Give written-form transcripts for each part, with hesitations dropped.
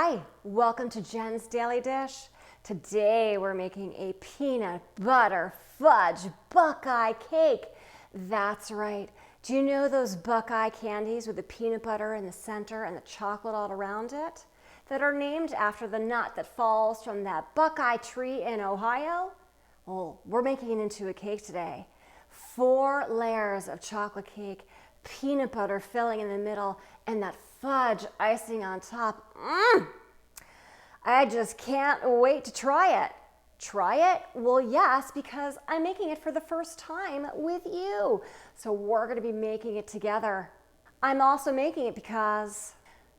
Hi, welcome to Jen's Daily Dish. Today we're making a peanut butter fudge Buckeye cake. That's right. Do you know those Buckeye candies with the peanut butter in the center and the chocolate all around it? That are named after the nut that falls from that Buckeye tree in Ohio? Well, we're making it into a cake today. 4 layers of chocolate cake, peanut butter filling in the middle, and that fudge icing on top. I just can't wait to try it. Try it? Well, yes, because I'm making it for the first time with you. So we're gonna be making it together. I'm also making it because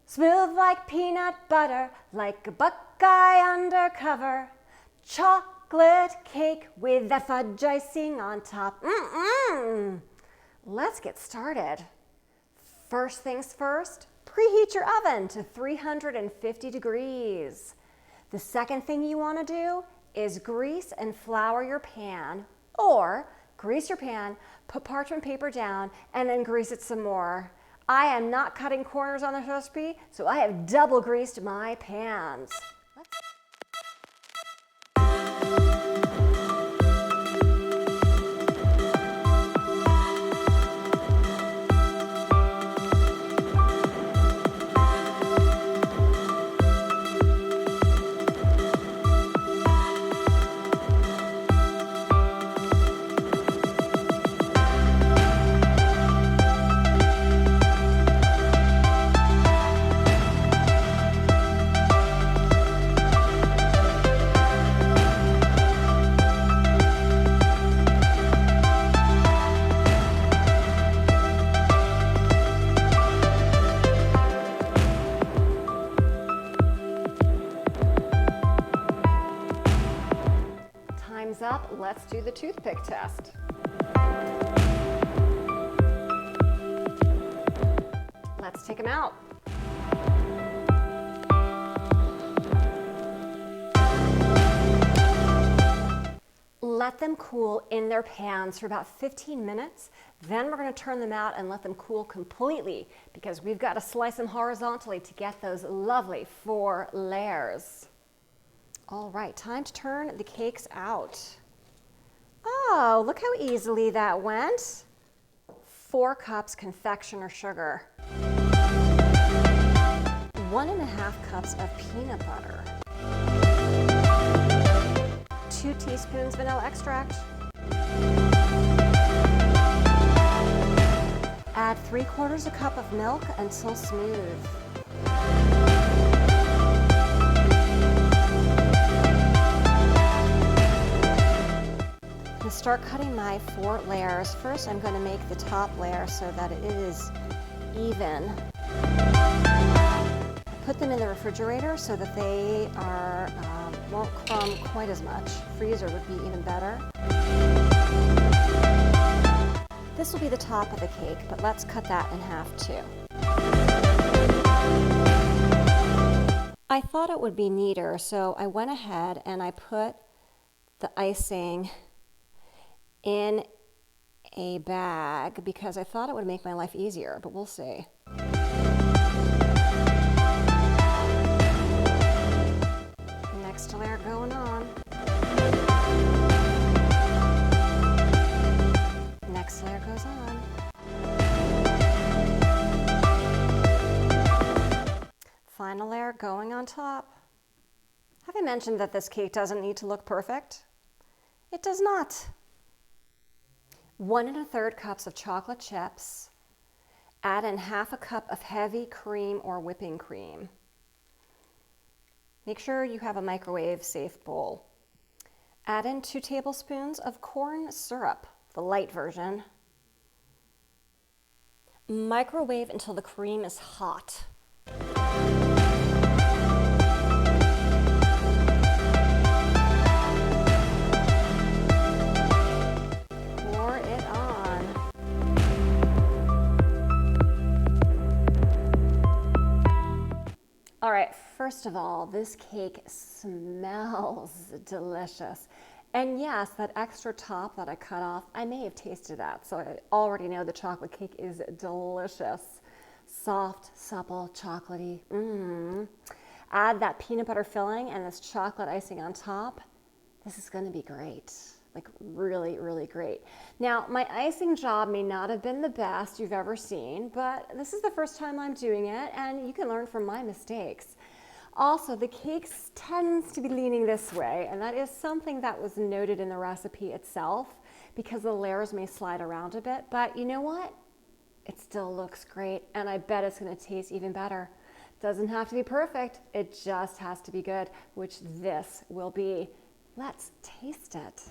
smooth like peanut butter, like a Buckeye undercover. Chocolate cake with that fudge icing on top. Let's get started. First things first, preheat your oven to 350 degrees. The second thing you want to do is grease and flour your pan, or grease your pan, put parchment paper down, and then grease it some more. I am not cutting corners on this recipe, so I have double greased my pans. Time's up. Let's do the toothpick test. Let's take them out. Let them cool in their pans for about 15 minutes. Then we're going to turn them out and let them cool completely because we've got to slice them horizontally to get those lovely 4 layers. All right, time to turn the cakes out. Oh, look how easily that went. 4 cups confectioner sugar. 1½ cups of peanut butter. 2 teaspoons vanilla extract. Add 3/4 cup of milk until smooth. To start cutting my 4 layers, first I'm going to make the top layer so that it is even. Put them in the refrigerator so that they won't crumb quite as much. Freezer would be even better. This will be the top of the cake, but let's cut that in half too. I thought it would be neater, so I went ahead and I put the icing in a bag because I thought it would make my life easier, but we'll see. Next layer going on. Next layer goes on. Final layer going on top. Have I mentioned that this cake doesn't need to look perfect? It does not. 1 1/3 cups of chocolate chips. Add in ½ a cup of heavy cream or whipping cream. Make sure you have a microwave-safe bowl. Add in 2 tablespoons of corn syrup, the light version. Microwave until the cream is hot. All right, first of all, this cake smells delicious. And yes, that extra top that I cut off, I may have tasted that, so I already know the chocolate cake is delicious. Soft, supple, chocolatey. add that peanut butter filling and this chocolate icing on top, this is gonna be great. Like really, really great. Now, my icing job may not have been the best you've ever seen, but this is the first time I'm doing it, and you can learn from my mistakes. Also, the cake tends to be leaning this way, and that is something that was noted in the recipe itself because the layers may slide around a bit, but you know what? It still looks great, and I bet it's gonna taste even better. Doesn't have to be perfect, it just has to be good, which this will be. Let's taste it.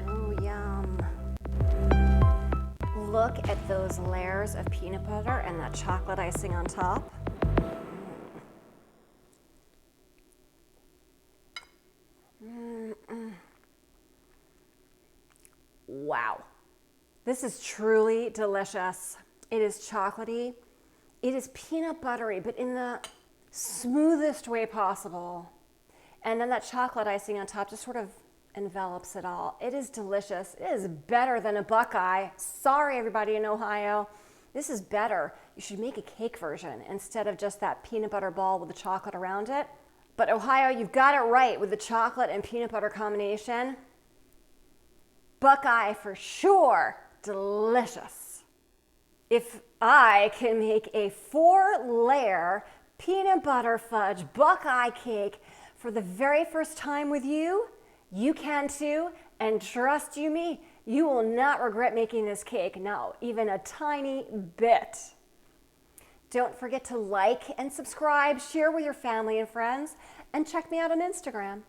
Oh, yum. Look at those layers of peanut butter and that chocolate icing on top. Wow. This is truly delicious. It is chocolatey. It is peanut buttery, but in the smoothest way possible. And then that chocolate icing on top just sort of envelops it all. It is delicious. It is better than a Buckeye. Sorry, everybody in Ohio. This is better. You should make a cake version instead of just that peanut butter ball with the chocolate around it. But Ohio, you've got it right with the chocolate and peanut butter combination. Buckeye for sure. Delicious. If I can make a 4-layer peanut butter fudge Buckeye cake for the very first time with you, you can too, and trust you me, you will not regret making this cake, no, even a tiny bit. Don't forget to like and subscribe, share with your family and friends, and check me out on Instagram.